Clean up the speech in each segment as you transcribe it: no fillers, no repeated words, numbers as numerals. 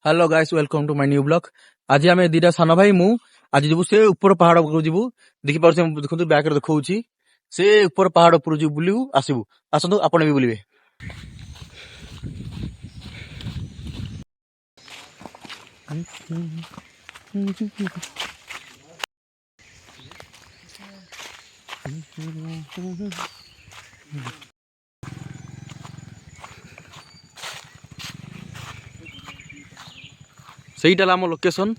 Hello guys welcome to my new blog. आज आम दीटा सान भाई मु आज जीवु से ऊपर पहाड़ उपरକୁ जीवु देखि पारछे देखंतु बैक रे देखौछि से ऊपर पहाड़ उपरକୁ जीवु बुलिउ आसीबु आसंतु आपण भी बुलिबे। ସେଇଟା ଆମ ଲୋକେସନ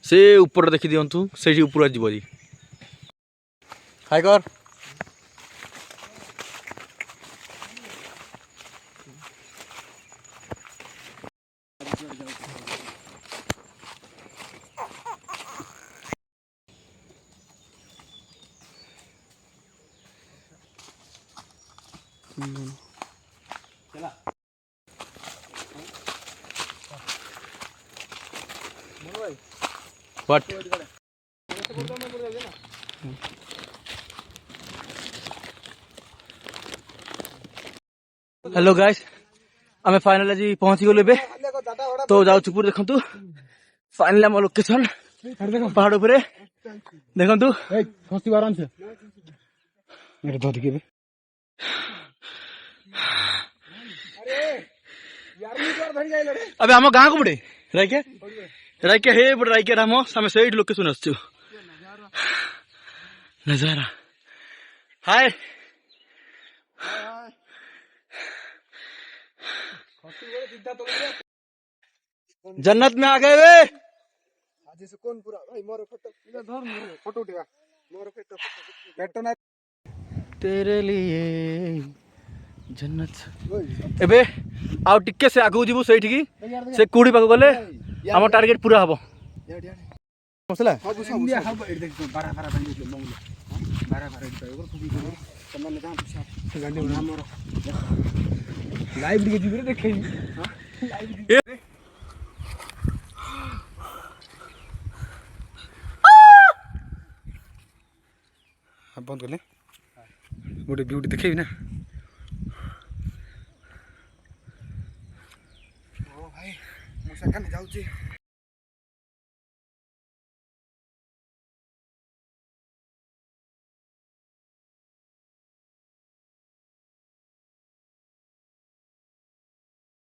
ସେ ऊपर देखि दियंतु सेही ऊपर जीव जी हाय कर व्हाट हेलो गाइस आमे फाइनल आज पहुंची गले बे तो जाउ चुपुर देखंतु फाइनल हम लोकेशन पहाड़ ऊपर देखंतु फसी आराम से मेरे धोती के अबे हम गाँ को बड़े राइके राइके हे बड़े राइके हम सामे सही लोकेशन आछु नजारा हाय जन्नत में आ गए वे आज से कौन पूरा भाई मोर फोटो इधर धर मोर फोटो उठेगा मोर फोटो पेटो ना तेरे लिए जन्नत एबे आउ टिके से आगु जीवु सेठी की से कुड़ी पाको गले हम टारगेट पूरा हबो मसला इंडिया हब एड देख 12 12 बंद के मंगले 12 12 एड ओकर खूबी को तमन जहां पूछा गांधी नाम मोर लाइव दिखे जीवे देखे हां लाइव बंद कर ले गोटे ब्यूटी देखेबी ना ओ भाई मुसा कने जाउची